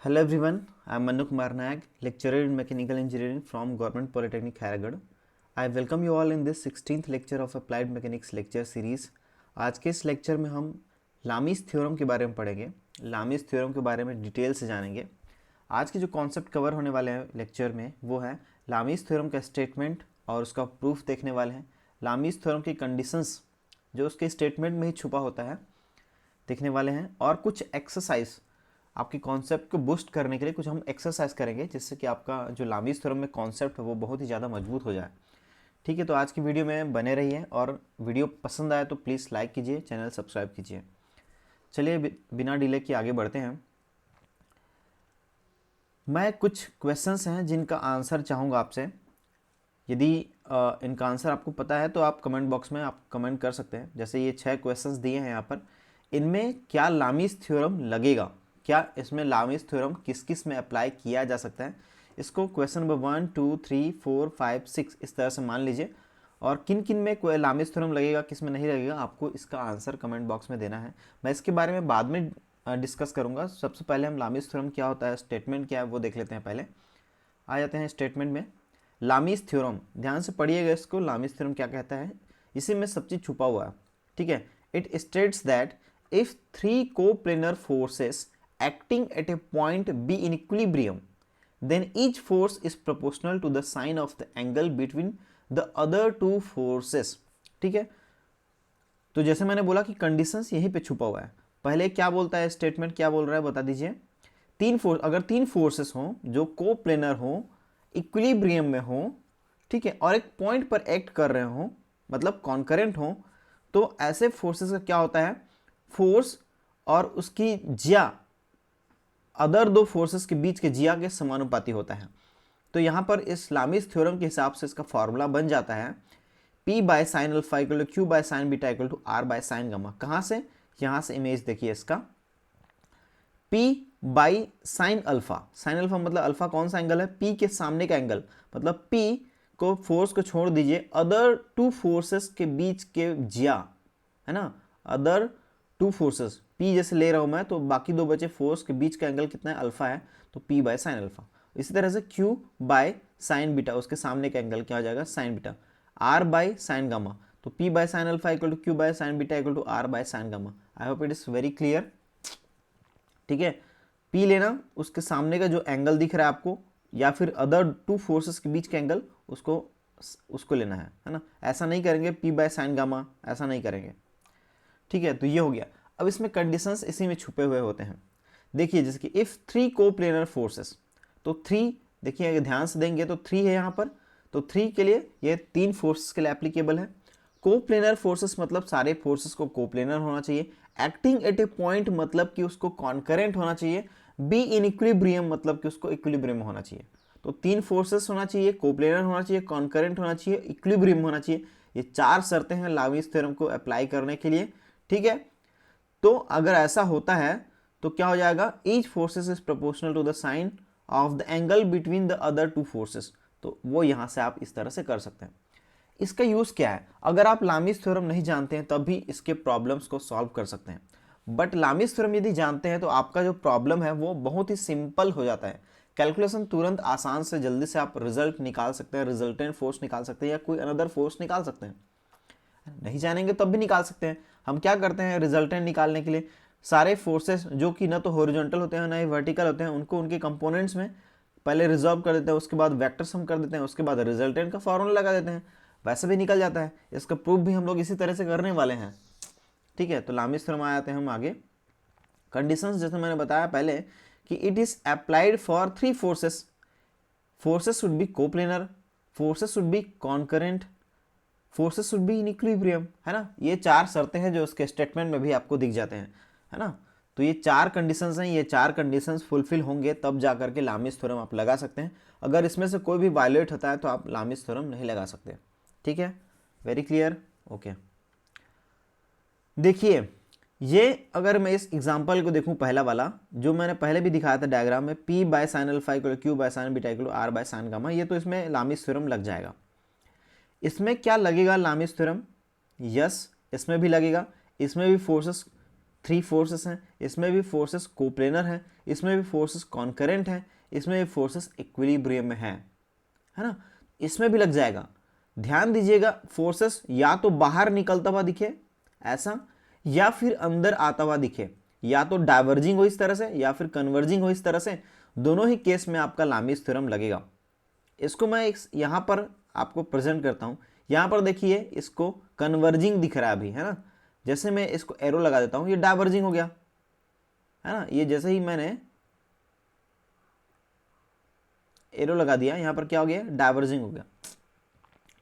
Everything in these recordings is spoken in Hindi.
Hello everyone, I am Manu Kumar Nayak, lecturer in Mechanical Engineering from Government Polytechnic Haragarh. I welcome you all in this 16th lecture of Applied Mechanics lecture series. आज के इस लेक्चर में हम लामीस थ्योरम के बारे में पढ़ेंगे, लामीस थ्योरम के बारे में डिटेल से जानेंगे। आज के जो कॉन्सेप्ट कवर होने वाले हैं लेक्चर में वो है लामीस थ्योरम का स्टेटमेंट और उसका प्रूफ देखने वाले हैं। लामीस थ्योरम की कंडीशंस जो उसके स्टेटमेंट में ही छुपा होता है देखने वाले हैं, और कुछ एक्सरसाइज आपके कॉन्सेप्ट को बूस्ट करने के लिए कुछ हम एक्सरसाइज करेंगे जिससे कि आपका जो लामीस थ्योरम में कॉन्सेप्ट है वो बहुत ही ज़्यादा मजबूत हो जाए। ठीक है, तो आज की वीडियो में बने रहिए और वीडियो पसंद आए तो प्लीज़ लाइक कीजिए, चैनल सब्सक्राइब कीजिए। चलिए बिना डिले के आगे बढ़ते हैं। मैं कुछ क्वेश्चंस हैं जिनका आंसर चाहूँगा आपसे। यदि इनका आंसर आपको पता है तो आप कमेंट बॉक्स में आप कमेंट कर सकते हैं। जैसे ये 6 क्वेश्चंस दिए हैं यहाँ पर, इनमें क्या लामीस थ्योरम लगेगा, क्या इसमें लामीस थ्योरम किस किस में अप्लाई किया जा सकता है। इसको क्वेश्चन नंबर 1, 2, 3, 4, 5, 6 इस तरह से मान लीजिए, और किन किन में कोई लामीस थ्योरम लगेगा, किस में नहीं लगेगा, आपको इसका आंसर कमेंट बॉक्स में देना है। मैं इसके बारे में बाद में डिस्कस करूंगा। सबसे पहले हम लामीस थ्योरम क्या होता है, स्टेटमेंट क्या है, वो देख लेते हैं। पहले आ जाते हैं स्टेटमेंट में। लामीस थ्योरम, ध्यान से पढ़िएगा इसको। लामीस थ्योरम क्या कहता है, इसी में सब चीज छुपा हुआ है। ठीक है, it states that if three coplanar forces acting at a point B in equilibrium, then each force is proportional to the sine of the angle between the other two forces. ठीक है, तो जैसे मैंने बोला कि कंडीशंस यहीं पे छुपा हुआ है। पहले क्या बोलता है स्टेटमेंट, क्या बोल रहा है बता दीजिए। अगर तीन फोर्सेस हों जो को प्लेनर हों, इक्विलिब्रियम में हों, ठीक है, और एक पॉइंट पर एक्ट कर रहे हों, मतलब कॉन्करेंट हों, तो ऐसे फोर्सेस का क्या होता है, फोर्स और उसकी जिया अदर दो फोर्सेस के बीच के जिया के समानुपाती होता है। तो यहां पर इस लामीस थ्योरम के हिसाब से इसका फॉर्मूला बन जाता है P by sine alpha equal to Q by sine beta equal to R by sine gamma. कहां से, यहां से इमेज देखिए इसका, P by sine alpha. Sine alpha मतलब अल्फा कौन सा एंगल है, P के सामने का एंगल, मतलब P को फोर्स को छोड़ दीजिए, अदर टू फोर्सेस के बीच के जिया, है ना, अदर टू फोर्सेस, P जैसे ले रहा हूं मैं, तो बाकी दो बचे फोर्स के बीच का एंगल कितना है, अल्फा है, तो P बाय साइन अल्फा। इसी तरह से Q बाय साइन बीटा, उसके सामने का एंगल क्या हो जाएगा, sine beta. R by sine gamma, तो P by sine alpha equal to Q by sine beta equal to R by sine gamma. I hope it is very clear. ठीक है, P लेना, उसके सामने का जो एंगल दिख रहा है आपको, या फिर अदर टू फोर्सेस के बीच का एंगल, उसको लेना है ना। ऐसा नहीं करेंगे P बाय साइन गामा, ऐसा नहीं करेंगे। ठीक है, तो ये हो गया। अब इसमें कंडीशंस इसी में छुपे हुए होते हैं। देखिए जैसे कि इफ थ्री कोप्लेनर फोर्सेस, तो थ्री, देखिए अगर ध्यान से देंगे तो थ्री है यहाँ पर, तो थ्री के लिए ये तीन फोर्सेस के लिए एप्लीकेबल है। कोप्लेनर फोर्सेस मतलब सारे फोर्सेस को कोप्लेनर होना चाहिए। एक्टिंग एट ए पॉइंट मतलब कि उसको कॉन्करेंट होना चाहिए। बी इन इक्विलिब्रियम मतलब कि उसको इक्विलिब्रियम में होना चाहिए। तो तीन फोर्सेस होना चाहिए, कोप्लेनर होना चाहिए, कॉन्करेंट होना चाहिए, इक्विलिब्रियम होना चाहिए। ये चार शर्तें हैं लामीस थ्योरम को अप्लाई करने के लिए। ठीक है, तो अगर ऐसा होता है तो क्या हो जाएगा, each forces is proportional to the sine of the angle between the other two forces. तो वो यहां से आप इस तरह से कर सकते हैं। इसका यूज क्या है, अगर आप लामीस थ्योरम नहीं जानते हैं तब भी इसके प्रॉब्लम्स को सॉल्व कर सकते हैं, बट लामीस थ्योरम यदि जानते हैं तो आपका जो प्रॉब्लम है वो बहुत ही सिंपल हो जाता है। कैलकुलेशन तुरंत आसान से जल्दी से आप रिजल्ट निकाल सकते हैं, रिजल्टेंट फोर्स निकाल सकते हैं या कोई अनदर फोर्स निकाल सकते हैं। नहीं जानेंगे तब भी निकाल सकते हैं। हम क्या करते हैं रिजल्टेंट निकालने के लिए, सारे फोर्सेस जो कि ना तो हॉरिजॉन्टल होते हैं ना ही वर्टिकल होते हैं, उनको उनके कंपोनेंट्स में पहले रिजॉल्व कर देते हैं, उसके बाद वेक्टर सम कर देते हैं, उसके बाद रिजल्टेंट का फॉर्मूला लगा देते हैं, वैसे भी निकल जाता है। इसका प्रूफ भी हम लोग इसी तरह से करने वाले हैं। ठीक है, तो लामीस थ्योरम आ जाते हैं हम आगे। कंडीशंस जैसे मैंने बताया पहले कि it is applied for three forces, forces should be coplanar, forces should be concurrent, forces should be in equilibrium, है ना। ये चार शर्तें हैं जो उसके स्टेटमेंट में भी आपको दिख जाते हैं, है ना। तो ये चार कंडीशंस हैं, ये चार कंडीशंस फुलफिल होंगे तब जा करके लामीस थ्योरम आप लगा सकते हैं। अगर इसमें से कोई भी वायलेट होता है तो आप लामीस थ्योरम नहीं लगा सकते। ठीक है, वेरी क्लियर, ओके। देखिए ये अगर मैं इस एग्जांपल को देखूं, पहला वाला जो मैंने पहले भी दिखाया था डायग्राम में, P by sine alpha equal Q by sine beta equal R by sine gamma, ये तो इसमें लामीस थ्योरम लग जाएगा। इसमें क्या लगेगा लामीस थ्योरम, यस इसमें भी लगेगा। इसमें भी फोर्सेस 3 फोर्सेस हैं, इसमें भी फोर्सेस कोप्लेनर हैं, इसमें भी फोर्सेस कॉन्करेंट हैं, इसमें भी फोर्सेस इक्विलिब्रियम में हैं, है ना, इसमें भी लग जाएगा। ध्यान दीजिएगा, फोर्सेस या तो बाहर निकलता हुआ दिखे ऐसा, या फिर अंदर आता हुआ दिखे, या तो डाइवर्जिंग हो इस तरह से या फिर कन्वर्जिंग हो इस तरह से, दोनों ही केस में आपका लामीस थ्योरम लगेगा। इसको मैं यहाँ पर आपको प्रेजेंट करता हूँ। यहाँ पर देखिए इसको कन्वर्जिंग दिख रहा है अभी, है ना, जैसे मैं इसको एरो लगा देता हूँ ये डाइवर्जिंग हो गया, है ना, ये जैसे ही मैंने एरो लगा दिया यहाँ पर क्या हो गया, डाइवर्जिंग हो गया।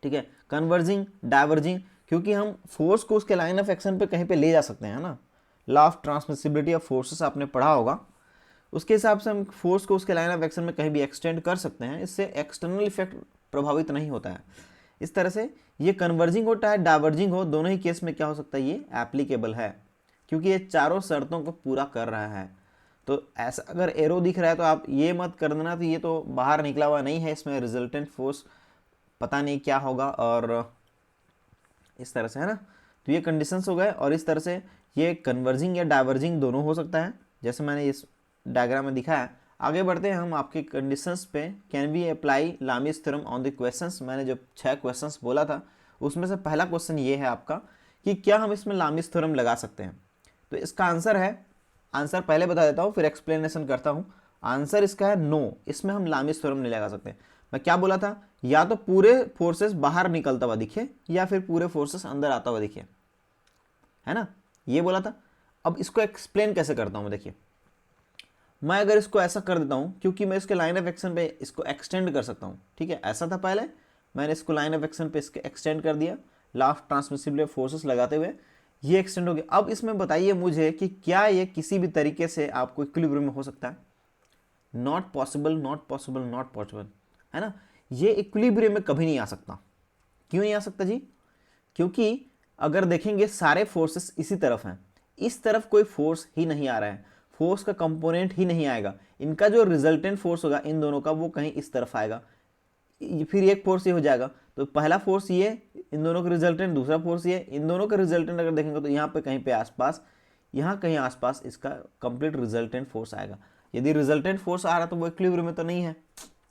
ठीक है, कन्वर्जिंग, डाइवर्जिंग, क्योंकि हम फोर्स को उसके लाइन ऑफ एक्शन पे कहीं पे ले जा सकते हैं, ना, law of transmissibility of forces आपने पढ़ा होगा, उसके हिसाब से हम फोर्स को उसके लाइन ऑफ एक्शन में कहीं भी एक्सटेंड कर सकते हैं, इससे एक्सटर्नल इफेक्ट प्रभावित नहीं होता है। इस तरह से ये कन्वर्जिंग हो चाहे डाइवर्जिंग हो, दोनों ही केस में क्या हो सकता है, ये एप्लीकेबल है, क्योंकि ये चारों शर्तों को पूरा कर रहा है। तो ऐसा अगर एरो दिख रहा है तो आप ये मत कर देना तो ये तो बाहर निकला हुआ नहीं है, इसमें रिजल्टेंट फोर्स पता नहीं क्या होगा, और इस तरह से, है ना। तो ये कंडीशंस हो गए, और इस तरह से ये कन्वर्जिंग या डाइवर्जिंग दोनों हो सकता है, जैसे मैंने इस डायग्राम में दिखाया। आगे बढ़ते हैं हम आपके कंडीशंस पे। Can we apply Lami's theorem on the questions, मैंने जो 6 क्वेश्चंस बोला था उसमें से पहला क्वेश्चन ये है आपका कि क्या हम इसमें लामीस थ्योरम लगा सकते हैं। तो इसका आंसर है, आंसर पहले बता देता हूँ फिर एक्सप्लेनेशन करता हूँ। आंसर इसका है नो, इसमें हम लामीस थ्योरम नहीं लगा सकते। मैं क्या बोला था, या तो पूरे फोर्सेस बाहर निकलता हुआ दिखे या फिर पूरे फोर्सेस अंदर आता हुआ दिखे, है ना, ये बोला था। अब इसको एक्सप्लेन कैसे करता हूँ मैं, देखिए मैं अगर इसको ऐसा कर देता हूँ, क्योंकि मैं इसके लाइन ऑफ एक्शन पे इसको एक्सटेंड कर सकता हूँ, ठीक है, ऐसा था पहले, मैंने इसको लाइन ऑफ एक्शन पे इसके एक्सटेंड कर दिया, law of transmissibility of forces लगाते हुए ये एक्सटेंड हो गया। अब इसमें बताइए मुझे कि क्या ये किसी भी तरीके से आपको इक्विलिब्रियम में हो सकता है, not possible, not possible, not possible, है ना, ये इक्विलिब्रियम में कभी नहीं आ सकता। क्यों नहीं आ सकता जी, क्योंकि अगर देखेंगे सारे फोर्सेस इसी तरफ हैं, इस तरफ कोई फोर्स ही नहीं आ रहा है, फोर्स का कंपोनेंट ही नहीं आएगा, इनका जो रिजल्टेंट फोर्स होगा इन दोनों का वो कहीं इस तरफ आएगा, फिर एक फोर्स ये हो जाएगा, तो पहला फोर्स ये, इन दोनों का रिजल्टेंट, दूसरा फोर्स ये, इन दोनों का रिजल्टेंट अगर देखेंगे तो यहाँ पे कहीं पे आसपास, यहाँ कहीं आसपास इसका कंप्लीट रिजल्टेंट फोर्स आएगा। यदि रिजल्टेंट फोर्स आ रहा तो वो इक्विलिब्रियम में तो नहीं है,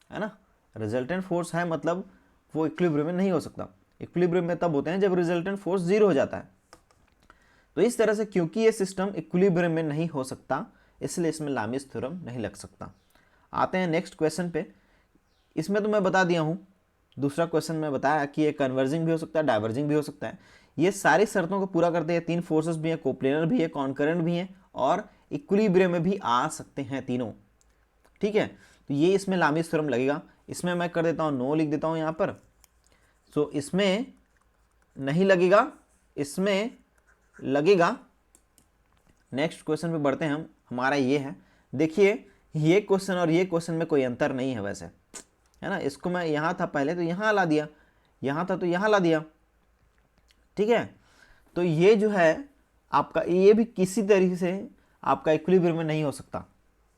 है ना, रिजल्टेंट फोर्स है मतलब वो इक्विलिब्रियम में नहीं हो सकता। इक्विलिब्रियम में तब होते हैं जब रिजल्टेंट फोर्स 0 हो जाता है। तो इस तरह से क्योंकि ये सिस्टम इक्विलिब्रियम में नहीं हो सकता, इसलिए इसमें लामीस थ्योरम नहीं लग सकता। आते हैं नेक्स्ट क्वेश्चन पे। इसमें तो मैं बता दिया हूँ, दूसरा क्वेश्चन में बताया कि ये कन्वर्जिंग भी हो सकता है, डाइवर्जिंग भी हो सकता है। ये सारी शर्तों को पूरा करते हैं, 3 फोर्सेस भी हैं, कोप्लेनर भी है, कॉन्करेंट भी हैं, और इक्विलिब्रियम में भी आ सकते हैं तीनों, ठीक है। तो ये इसमें लामीस थ्योरम लगेगा। इसमें मैं कर देता हूँ नो, लिख देता हूँ यहाँ पर। सो इसमें नहीं लगेगा, इसमें लगेगा। नेक्स्ट क्वेश्चन पे बढ़ते हैं हम, हमारा ये है, देखिए ये क्वेश्चन और ये क्वेश्चन में कोई अंतर नहीं है वैसे, है ना। इसको मैं यहाँ था पहले तो यहाँ ला दिया, यहाँ था तो यहाँ ला दिया, ठीक है। तो ये जो है आपका, ये भी किसी तरीके से आपका इक्विलिब्रियम में नहीं हो सकता,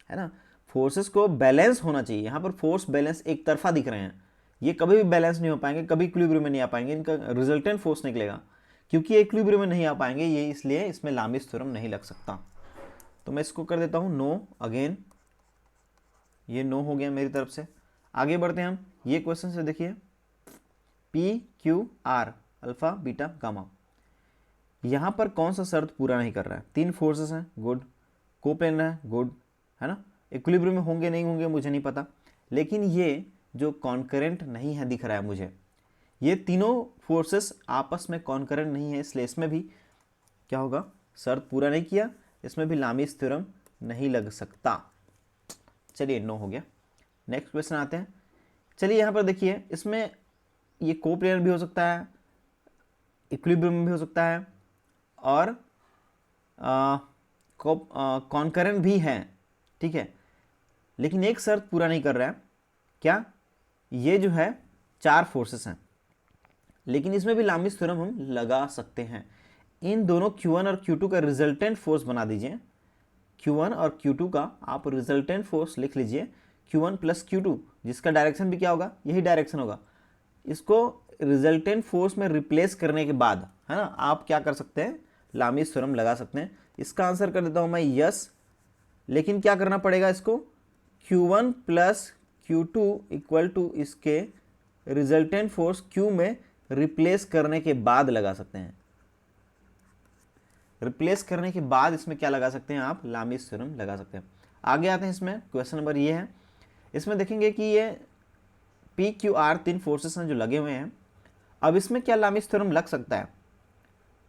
है ना। फोर्सेस को बैलेंस होना चाहिए, यहाँ पर फोर्स बैलेंस एक तरफा दिख रहे हैं, ये कभी भी बैलेंस नहीं हो पाएंगे, कभी इक्विलिब्रियम में नहीं आ पाएंगे, इनका रिजल्टेंट फोर्स निकलेगा। क्योंकि ये इक्विलिब्रियम में नहीं आ पाएंगे, ये इसलिए इसमें लामीस थ्योरम नहीं लग सकता। तो मैं इसको कर देता हूँ नो अगेन, ये नो हो गया मेरी तरफ से। आगे बढ़ते हैं हम, ये क्वेश्चन से देखिए, P Q R alpha beta gamma, यहाँ पर कौन सा शर्त पूरा नहीं कर रहा है। 3 फोर्सेस हैं, गुड, कोप्लेनर है, गुड, है ना। इक्विलिब्रियम में होंगे नहीं होंगे मुझे नहीं पता, लेकिन ये जो कॉन्करेंट नहीं है दिख रहा है मुझे, ये तीनों फोर्सेस आपस में कॉन्करेंट नहीं है, इसलिए इसमें भी क्या होगा, शर्त पूरा नहीं किया, इसमें भी लामीस थ्योरम नहीं लग सकता। चलिए नो हो गया। नेक्स्ट क्वेश्चन आते हैं। चलिए यहाँ पर देखिए, इसमें ये कोप्लेनर भी हो सकता है, इक्विलिब्रियम भी हो सकता है, और कॉन्करेंट भी है, ठीक है, लेकिन एक शर्त पूरा नहीं कर रहा है, क्या, ये जो है 4 फोर्सेस हैं, लेकिन इसमें भी लामीस थ्योरम हम लगा सकते हैं। इन दोनों Q1 और Q2 का रिजल्टेंट फोर्स बना दीजिए, Q1 और Q2 का आप रिजल्टेंट फोर्स लिख लीजिए, Q1 प्लस Q2, जिसका डायरेक्शन भी क्या होगा, यही डायरेक्शन होगा। इसको रिजल्टेंट फोर्स में रिप्लेस करने के बाद, है ना, आप क्या कर सकते हैं, लामीस थ्योरम लगा सकते हैं। इसका आंसर कर देता हूँ मैं यस, लेकिन क्या करना पड़ेगा इसको, Q1 plus Q2 equal to इसके रिजल्टेंट फोर्स Q में रिप्लेस करने के बाद लगा सकते हैं। रिप्लेस करने के बाद इसमें क्या लगा सकते हैं आप, लामीस थ्योरम लगा सकते हैं। आगे आते हैं, इसमें क्वेश्चन नंबर ये है, इसमें देखेंगे कि ये PQR 3 फोर्सेस हैं जो लगे हुए हैं। अब इसमें क्या लामीस थ्योरम लग सकता है,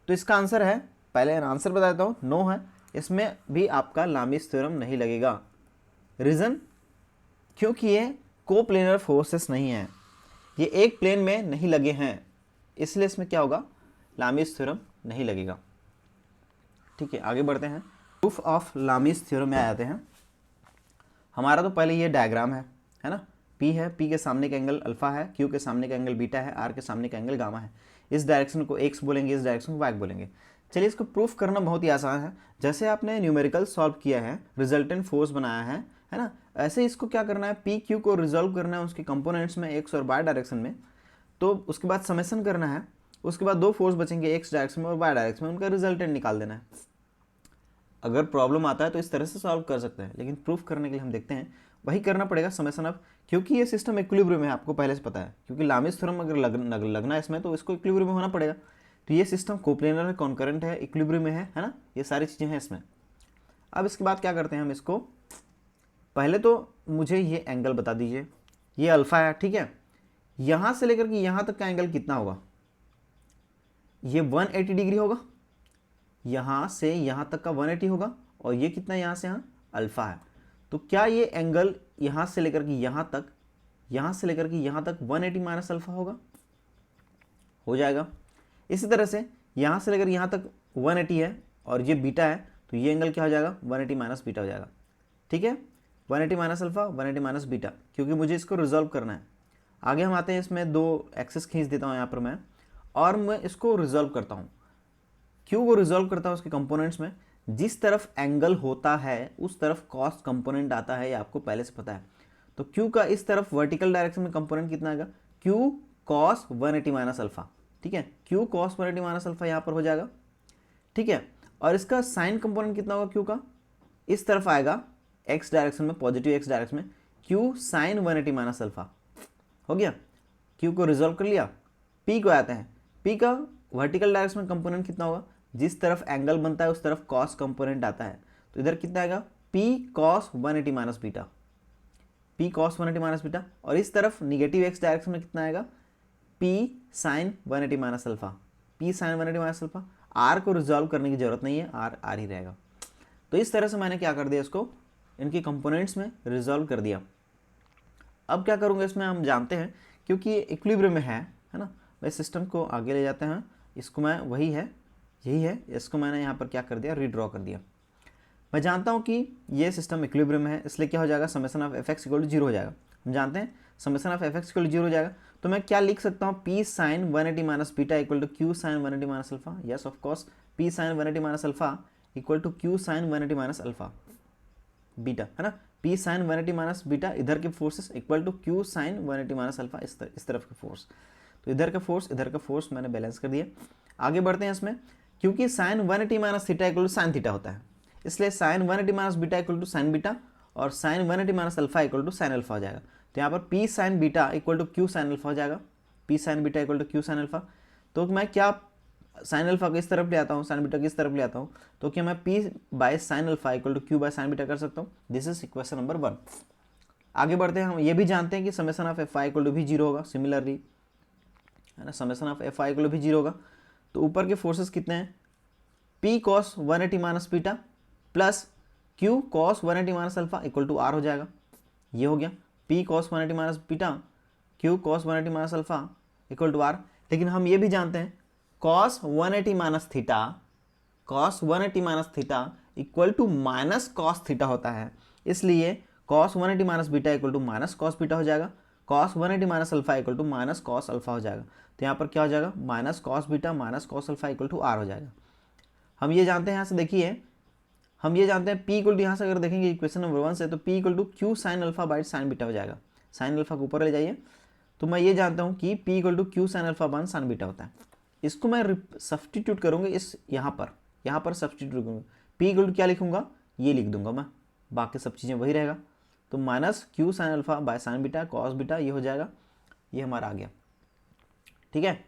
तो इसका आंसर है, पहले आंसर बता देता हूँ, नो है, इसमें भी आपका लामीस थ्योरम नहीं लगेगा। रीज़न, क्योंकि ये कोप्लेनर फोर्सेस नहीं हैं, ये एक प्लेन में नहीं लगे हैं, इसलिए इसमें क्या होगा, लामीस थ्योरम नहीं लगेगा। ठीक है, आगे बढ़ते हैं, प्रूफ ऑफ लामीस थ्योरम में आ जाते हैं। हमारा तो पहले ये डायग्राम है ना, P है, P के सामने का एंगल अल्फा है, Q के सामने का एंगल बीटा है, R के सामने का एंगल गामा है। इस डायरेक्शन को x बोलेंगे, इस डायरेक्शन को y बोलेंगे। चलिए, इसको प्रूफ करना बहुत ही आसान है। जैसे आपने न्यूमेरिकल सॉल्व किया है, रिजल्टेंट फोर्स बनाया है ना, ऐसे इसको क्या करना है, पी क्यू को रिजॉल्व करना है उसके कंपोनेंट्स में एक्स और वाई डायरेक्शन में। तो उसके बाद समेशन करना है, उसके बाद दो फोर्स बचेंगे एक्स डायरेक्शन में और वाई डायरेक्शन में, उनका रिजल्टेंट निकाल देना है। अगर प्रॉब्लम आता है तो इस तरह से सॉल्व कर सकते हैं, लेकिन प्रूफ करने के लिए हम देखते हैं वही करना पड़ेगा, समेशन ऑफ, क्योंकि ये सिस्टम इक्विलिब्रियम है, आपको पहले से पता है, क्योंकि लामीस थ्योरम अगर लगना है इसमें तो इसको इक्विलिब्रियम में होना पड़ेगा। तो ये सिस्टम कोप्लेनर है, कॉन्करेंट है, इक्विलिब्रियम में है ना, ये सारी चीज़ें हैं इसमें। अब इसके बाद क्या करते हैं हम, इसको पहले तो मुझे ये एंगल बता दीजिए, ये अल्फा है, ठीक है, यहाँ से लेकर के यहाँ तक का एंगल कितना होगा, ये 180 डिग्री होगा, यहाँ से यहाँ तक का 180 होगा, और ये कितना, यहाँ से यहाँ अल्फा है। तो क्या ये एंगल यहाँ से लेकर के यहाँ तक, यहाँ से लेकर के यहाँ तक 180 माइनस अल्फा होगा, हो जाएगा। इसी तरह से यहाँ से लेकर यहाँ तक 180 है और ये बीटा है, तो ये एंगल क्या हो जाएगा, 180 माइनस बीटा हो जाएगा। ठीक है, 180 माइनस अल्फा, 180 माइनस बीटा, क्योंकि मुझे इसको रिजॉल्व करना है। आगे हम आते हैं, इसमें दो एक्सेस खींच देता हूँ यहाँ पर मैं, और मैं इसको रिजॉल्व करता हूँ। क्यू को रिजॉल्व करता हूँ उसके कंपोनेंट्स में, जिस तरफ एंगल होता है उस तरफ कॉस कंपोनेंट आता है, ये आपको पहले से पता है। तो क्यू का इस तरफ वर्टिकल डायरेक्शन में कंपोनेंट कितना आएगा, क्यू कॉस 180 माइनस अल्फा। ठीक है, क्यू कॉस 180 माइनस अल्फा यहाँ पर हो जाएगा। ठीक है, और इसका साइन कंपोनेंट कितना होगा क्यू का, इस तरफ आएगा एक्स डायरेक्शन में, पॉजिटिव एक्स डायरेक्शन में, क्यू साइन 180 माइनस अल्फा हो गया। क्यू को रिजॉल्व कर लिया। पी को आते हैं, पी का वर्टिकल डायरेक्शन में कंपोनेंट कितना होगा, जिस तरफ एंगल बनता है उस तरफ कॉस कंपोनेंट आता है, तो इधर कितना आएगा, P cos 180 minus beta, P cos 180 minus beta, और इस तरफ निगेटिव एक्स डायरेक्शन में कितना आएगा, P sine 180 minus alpha, P sine 180 minus alpha. R को रिजॉल्व करने की जरूरत नहीं है, आर आर ही रहेगा। तो इस तरह से मैंने क्या कर दिया, इसको इनके कंपोनेंट्स में रिजॉल्व कर दिया। अब क्या करूँगा इसमें, हम जानते हैं, क्योंकि ये इक्विलिब्रियम में है ना, मैं सिस्टम को आगे ले जाते हैं, इसको मैं वही है, यही है, इसको मैंने यहाँ पर क्या कर दिया, रीड्रॉ कर दिया। मैं जानता हूँ कि ये सिस्टम इक्विलिब्रियम है, इसलिए क्या हो जाएगा, summation of F X equal to 0 हो जाएगा। हम जानते हैं summation of F X equal to 0 हो जाएगा, तो मैं क्या लिख सकता हूँ, P sine 180 minus beta equal to Q sine 180 minus alpha. Yes of course, P sine 180 minus alpha equal to Q sine 180 minus alpha beta, है ना। पी साइन 180 माइनस बीटा, इधर के forces equal to Q sine 180 minus alpha, इस तरफ के फोर्स, तो इधर का फोर्स मैंने बैलेंस कर दिया। आगे बढ़ते हैं इसमें, क्योंकि sine 180 minus theta equal to sine theta होता है, इसलिए sine 180 minus beta equal to sine beta, और sine 180 minus alpha equal to sine alpha हो जाएगा। तो यहाँ पर P sine beta equal to Q sine alpha हो जाएगा, P sine beta equal to Q sine alpha. तो मैं क्या साइन अल्फा को इस तरफ ले आता हूँ, साइन बीटा को इस तरफ ले आता हूँ, तो क्या मैं P by sine alpha equal to Q by sine beta कर सकता हूँ। This is equation number 1। आगे बढ़ते हैं, हम ये भी जानते हैं कि summation of F I equal to भी 0 होगा, सिमिलरली, है ना, summation of F I equal to भी 0 होगा। तो ऊपर के फोर्सेस कितने हैं, P cos 180 minus beta plus Q cos 180 minus alpha equal to R हो जाएगा। ये हो गया, P cos 180 minus beta, Q cos 180 minus alpha equal to R. लेकिन हम ये भी जानते हैं cos 180 minus theta, cos 180 minus theta equal to minus cos theta होता है, इसलिए cos 180 minus beta equal to minus cos beta हो जाएगा, cos 180 minus alpha equal to minus cos alpha हो जाएगा। तो यहाँ पर क्या हो जाएगा, minus cos beta minus cos alpha equal to R हो जाएगा। हम ये जानते हैं, यहाँ से देखिए, हम ये जानते हैं पी इक्वल टू, यहाँ से अगर देखेंगे इक्वेशन नंबर 1 से, तो P equal to Q sine alpha by sine beta हो जाएगा। साइन अल्फा को ऊपर ले जाइए, तो मैं ये जानता हूँ कि P equal to Q sine alpha by sine beta होता है। इसको मैं सब्सटीट्यूट करूँगा इस यहाँ पर सब्सटीट्यूट करूँगा, पी इक्वल टू क्या लिखूंगा, ये लिख दूंगा मैं, बाकी सब चीज़ें वही रहेगा। तो minus Q sine alpha by sine beta cos beta, ये हो जाएगा, ये हमारा आ गया। ठीक है,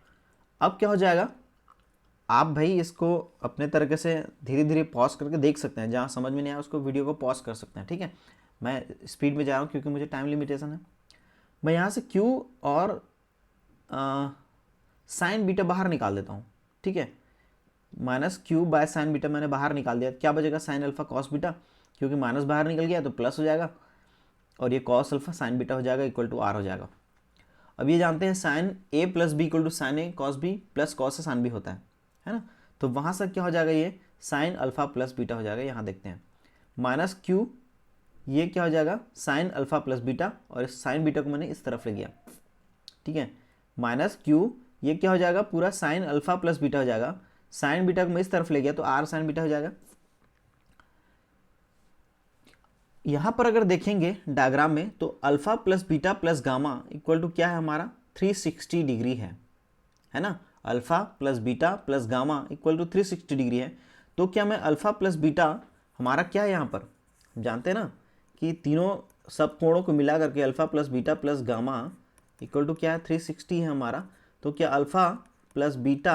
अब क्या हो जाएगा, आप भाई इसको अपने तरीके से धीरे धीरे पॉज करके देख सकते हैं, जहाँ समझ में नहीं आया उसको वीडियो को पॉज कर सकते हैं। ठीक है, मैं स्पीड में जा रहा हूँ क्योंकि मुझे टाइम लिमिटेशन है। मैं यहाँ से क्यू और साइन बीटा बाहर निकाल देता हूँ। ठीक है, minus Q by sine beta मैंने बाहर निकाल दिया, क्या बचेगा, साइन अल्फा कॉस बीटा, क्योंकि माइनस बाहर निकल गया तो प्लस हो जाएगा, और ये कॉस अल्फा साइन बीटा हो जाएगा इक्वल टू आर हो जाएगा। अब ये जानते हैं sine A plus B equal to sine A cos B plus cos से साइन बी होता है ना। तो वहाँ से क्या हो जाएगा, ये साइन अल्फा प्लस बीटा हो जाएगा। यहाँ देखते हैं माइनस क्यू, ये क्या हो जाएगा, साइन अल्फा प्लस बीटा, और साइन बीटा को मैंने इस तरफ ले गया। ठीक है, माइनस क्यू, ये क्या हो जाएगा, पूरा साइन अल्फा प्लस बीटा हो जाएगा, साइन बीटा को मैं इस तरफ ले गया तो आर साइन बीटा हो जाएगा। यहाँ पर अगर देखेंगे डायग्राम में तो alpha plus beta plus gamma equal to क्या है हमारा, 360 डिग्री है ना। Alpha plus beta plus gamma equal to 360 degree है। तो क्या मैं अल्फा प्लस बीटा हमारा क्या है, यहाँ पर जानते हैं ना कि तीनों सब कोणों को मिला करके alpha plus beta plus gamma equal to क्या है, 360 है हमारा। तो क्या alpha plus beta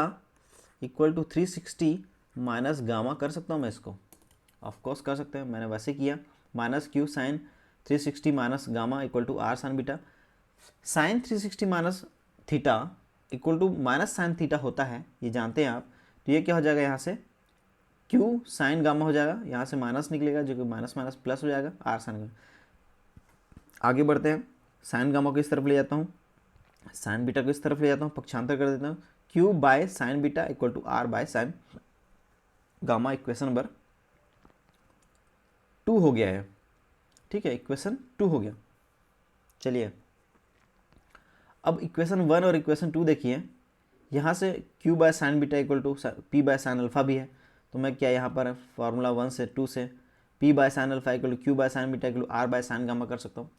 equal to 360 minus gamma कर सकता हूँ मैं इसको, ऑफकोर्स कर सकते हैं, मैंने वैसे किया। Minus Q sine 360 minus gamma equal to R sine beta. Sine 360 minus theta equal to minus sine theta होता है, ये जानते हैं आप। तो ये क्या हो जाएगा, यहाँ से क्यू साइन गामा हो जाएगा, यहाँ से माइनस निकलेगा जो कि माइनस माइनस प्लस हो जाएगा आर साइन गामा। आगे बढ़ते हैं, साइन गामा को इस तरफ ले जाता हूँ, साइन बीटा को इस तरफ ले जाता हूँ, पक्षांतर कर देता हूँ, Q by sine beta equal to R by sine gamma. Equation number 2 हो गया है। ठीक है, इक्वेशन 2 हो गया। चलिए अब इक्वेशन 1 और इक्वेशन 2 देखिए, यहाँ से Q by sine beta equal to P by sine alpha भी है। तो मैं क्या यहाँ पर फार्मूला 1 से 2 से P by sine alpha equal to Q by sine beta equal to R by sine gamma कर सकता हूँ।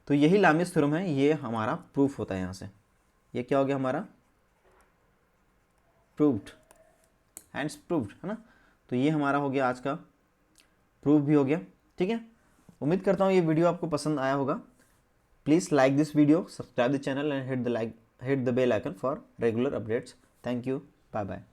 तो यही लामिस थ्योरम है, ये हमारा प्रूफ होता है। यहाँ से ये क्या हो गया हमारा, प्रूव्ड, हैंड्स प्रूव्ड, है ना। तो ये हमारा हो गया आज का, प्रूफ भी हो गया। ठीक है, उम्मीद करता हूँ ये वीडियो आपको पसंद आया होगा। Please like this video, subscribe the channel and hit the bell icon for regular updates. Thank you. Bye bye.